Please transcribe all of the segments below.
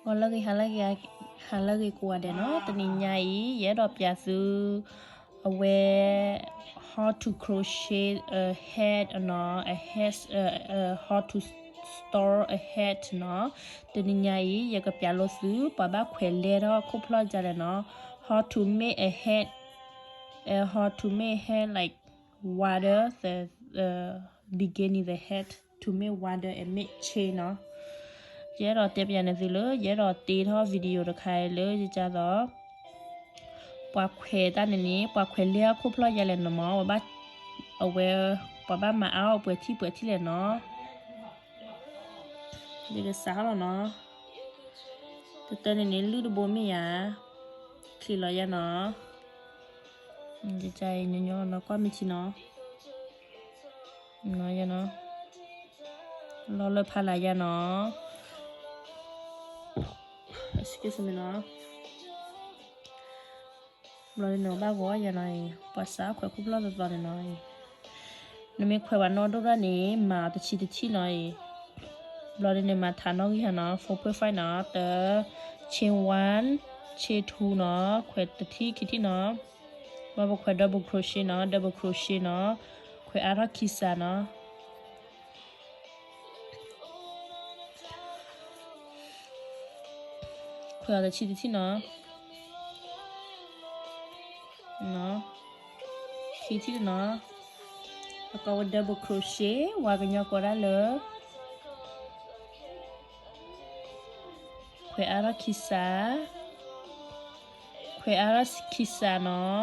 halagi kuade no tani nyai ye do pya su aware how to crochet a head no a head how to store a head no tani nyai ye ka pya lo su pa ba khwe le ro khopla jare no how to make a head how to make hair like water the beginning the head to make water and make chain no ရဲတော့တက်ပြန်နေစီလို့ရဲတော့တေးထောဗီဒီယိုတစ်ခါလို့ကြတော့ပွားခွဲတန်းနေပွားခွဲလျာခုဖလို့ရလဲနော်ဘာအဝဲဘာမအောင်ပွေတီလဲနော်ဒီကစားတော့နော်တတနေလူတဘမီယာခီလောရနော်ဒီကြိုင်ညညနော်ကွာမချီနော်နော်ရနော်လောလဖလာရနော် excuse me နော်လောနေဘာကိုရနိုင်ပါစာခွဲခုပလာတော့တယ်နော်နမေခွဲဝနော်တော့နေမာတချီနော်လောနေမှာဌာနော်ကြီးဟနော် 4.5 နော်တချင်း1ချင်း2နော်ခွဲတတိခတိနော်ဘာဘခွဲ double crochet နော် double crochet နော်ခွဲအရာခိစာနော်ခွဲရတဲ့ချီနော်နော်ခီနော်အကော double crochet ဝါကညကောရလေခွဲအရာခိစာနော်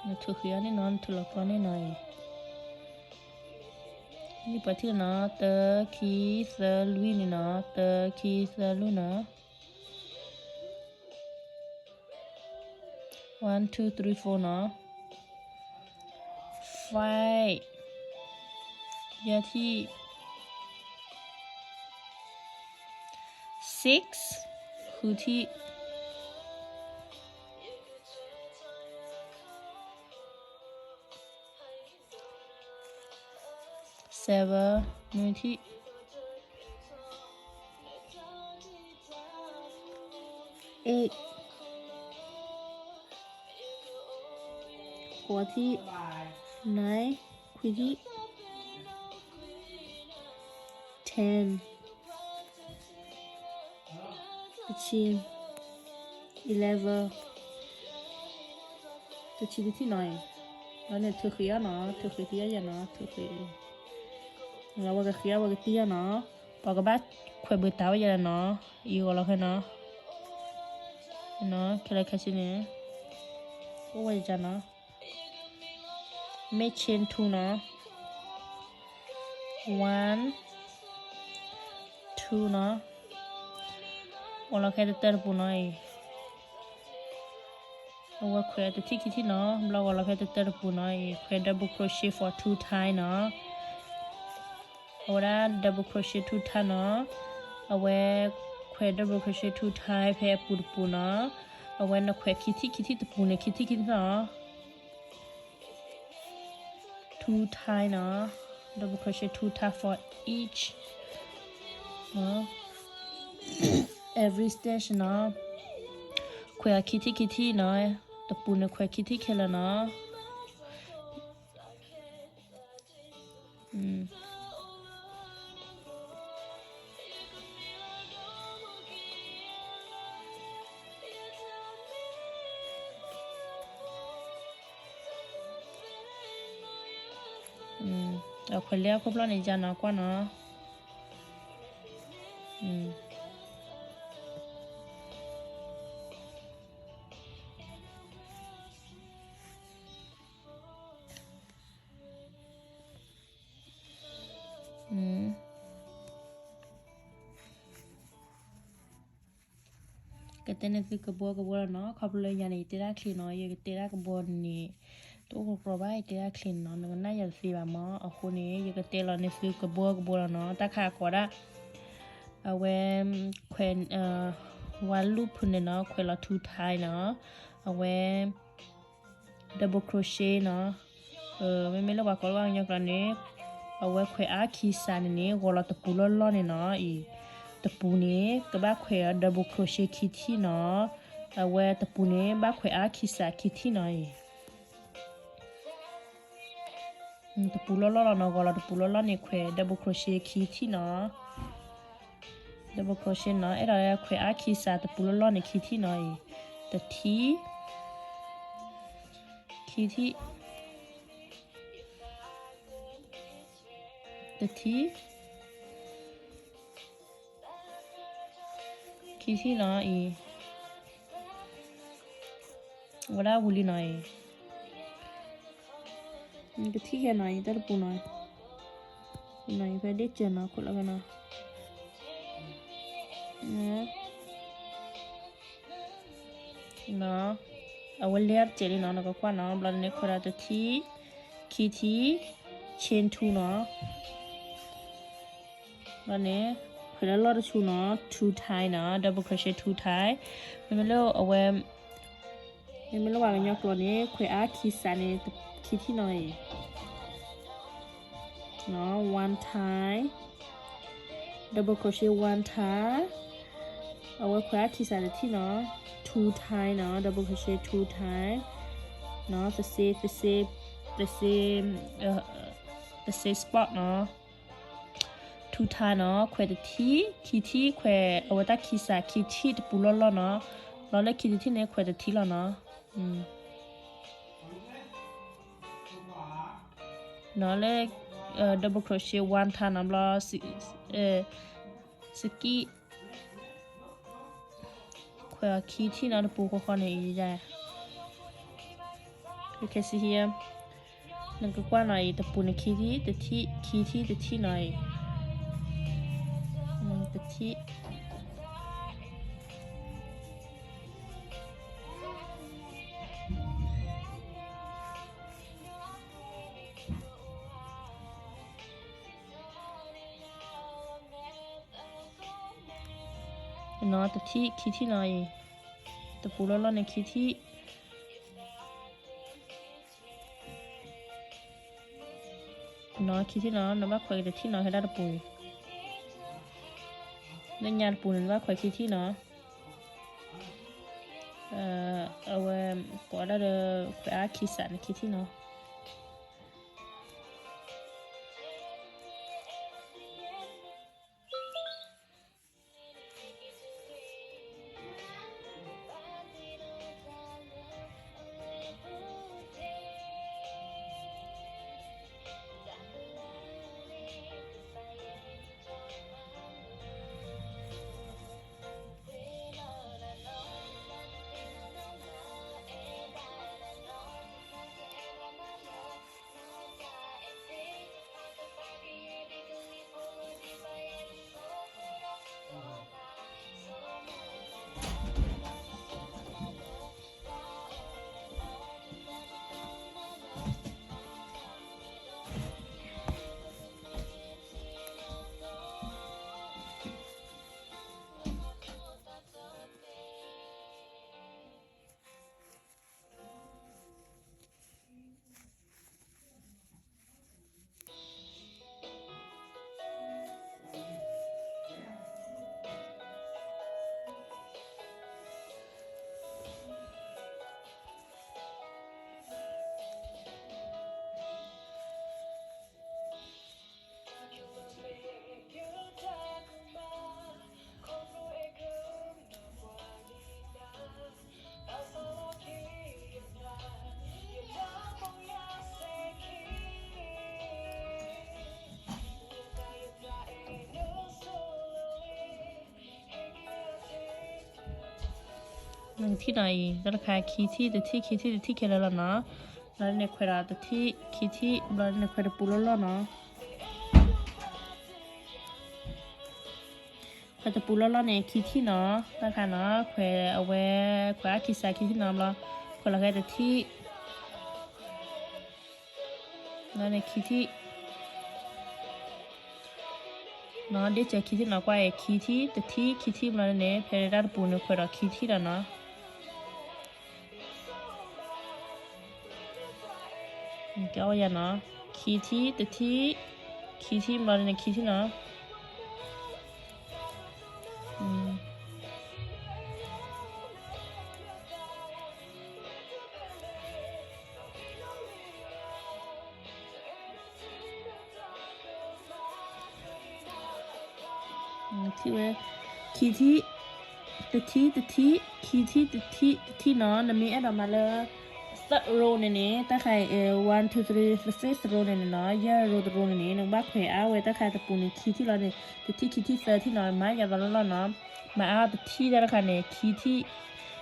နထုခရနေနော်ထလကနေနော်นี่ปะที่นะตะคีสลุยนี่นะตะคีสลุนะ1 2 3 4นะ5ยาที่6คือที่7 มือที่8หัวที่9คุยที่10ตะชิน11ตะชินที่9แล้วเนี่ยเธอเคลียร์เนาะเธอเคลียร์ยังเนาะเธอเคลียร์เราว่าก็เคลียร์ว่าก็เตี้ยเนาะปากบัดขวบเบต้าว่าอย่างเนาะอีกแล้วแค่เนาะเนาะแค่ไรแค่ชิ้นนี้ก็ว่าจะเนาะไม่เชนทูเนาะ1 2เนาะว่าเราแค่จะเติร์ปูหน่อยเราว่าแค่จะที่เนาะเราว่าเราแค่จะเติร์ปูหน่อยแค่ double crochet for 2 time เนาะAhora double crochet 2 time เนาะเอาไว้แขวน double crochet 2 time แพรปูเนาะเอาไว้นะแขวนคิดตะปูเนี่ยคิดเนาะ 2 time เนาะ double crochet 2 time for each เนาะ every stitch เนาะแขวนคิดเนาะตะปูเนี่ยแขวนคิดแค่ละเนาะเอาคนเลี้ยงครบแล้วในจานเนาะกว่าเนาะก็เต้นคือกระบอกเนาะเขาเลยอย่างนี้เตะคลีนเนาะยังเตะกระบอกนี่ตัวกระบอกเตะคลีนเนาะมันน่าจะสีแบบมั้งเอาคนนี้ยังเตะเราในคือกระบอกเนาะแต่ขาก็ได้เอาไว้แขวนวันลูปพุ่นเนาะแขวนเรา2 timeเนาะเอาไว้ double crochet เนาะ ไม่รู้ว่าก็ว่าอย่างกันนี้เอาไว้แขวอาคีซานนี้ก็เราตะปูล้อๆเนี่ยเนาะอีตะปูนี้ก็บ้าแขวดับเบิลโครเชต์คิดที่เนาะเอาไว้ตะปูนี้บ้าแขวอาคีซาคิดที่เนาะตะปูล้อๆเนาะก็เราตะปูล้อๆเนี่ยแขวดับเบิลโครเชต์คิดที่เนาะดับเบิลโครเชต์เนาะเราแขวอาคีซาตะปูล้อๆเนี่ยคิดที่เนาะตะทีคิดที่ตะทีคิดที่เนาะว่าได้บุลีหน่อยนี่ก็ที่แค่หน่อยแต่ละปูหน่อยหน่อยไปได้เจอนะคนละกันนะเนาะเอาไว้เลียบเจลีเนาะแล้วก็กว่าเนาะบลันเนี่ยคนละตัวที่คีที่เชนทูเนาะบลันเนี่ยคนละรอดชูเนาะ two tie เนาะ double crochet two tie ไม่รู้เอาไว้ไม่รู้ว่าเป็นยังตัวนี้คุยอาคีสันเนี่ยคีที่หน่อยเนาะ one tie double crochet one tie เอาไว้คุยอาคีสันที่เนาะ two tie เนาะ double crochet two tie เนาะ the same spot เนาะ two tie เนาะคุยแต่ที่คีที่คุยเอาไว้ตัดคีสันคีที่ตะปูล้อๆเนาะล้อเล็กคีที่เนี่ยคุยแต่ที่แล้วเนาะเนาะเลขdouble crochet one tie น้ำล้อสกี้คุยคีที่เนาะตะปูก็คนนี้ใหญ่คือแค่สิเฮียนั่นก็กว่าหน่อยตะปูในคีที่แต่ที่หน่อยแต่ที่เนาะแต่ที่คีที่หน่อยตะปูล้อๆในคีที่เนาะคีที่เนาะน้ำว่าคุยแต่ที่เนาะให้ได้ตะปูเล่นยาตะปูนั่นว่าคุยคีที่เนาะเอาไว้ก็ได้เลยคุยอาคีสันคีที่เนาะหนึ่งที่ไหนราคาคีที่แต่ที่เคลแล้วเนาะแล้วในควายแต่ที่คีที่แล้วในควายปูล้อเนาะควายตะปูล้อในคีที่เนาะราคาเนาะควายเอาไว้ควายคีซาคีที่น้ำละควายละแค่แต่ที่แล้วในคีที่เนาะเดี๋ยวจะคีที่เนาะกว่าคีที่แต่ที่คีที่มาเนี่ยเพลย์ได้ปูในควายคีที่แล้วเนาะ Kau ya no. Kiti the tea. Kiti mladen kiti no. Kiti the tea kiti no na mi ada mala start roll ne ta khai 1 2 3 the first roll ne no ya roll ne no ba khwe a we ta khai ta pu ne kiti lo ne the kiti 30 no ma ya ba lo no ma a the tea da kha ne kiti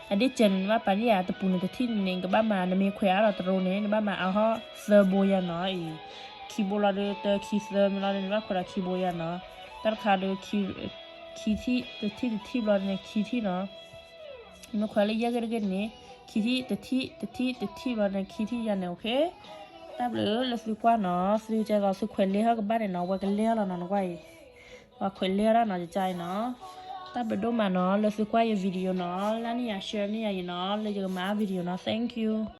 อันนี้เจนว่าปาริยาตะปูนตะที่นึงก็บ้ามานะมีแขวเราตะโรเนี่ยบ้ามาเอาฮะเซอร์โบยาน้อยคีโบลาเดตคีเซอร์มลาเดว่าคนละคีโบยาน้อยแต่คาเดคีที่ตะที่บลาเนี่ยคีที่เนาะมันแขวเลยเยอะกันเนี่ยคีที่ตะที่บลาเนี่ยคีที่ยาเนี่ยโอเคแต่เบลอเราซื้อกว่าเนาะซื้อจะเราซื้อแขวเลยเขาก็บ้านเนี่ยเนาะว่ากันเลี้ยเราเนาะไว้ว่าแขวเลี้ยเราเนาะจะใจเนาะถ้าเบดมาเนาะเราซื้อว่าอยู่วิดีโอเนาะแล้วนี่อยากแชร์นี่อยากเนาะเลยจะมาวิดีโอเนาะ thank you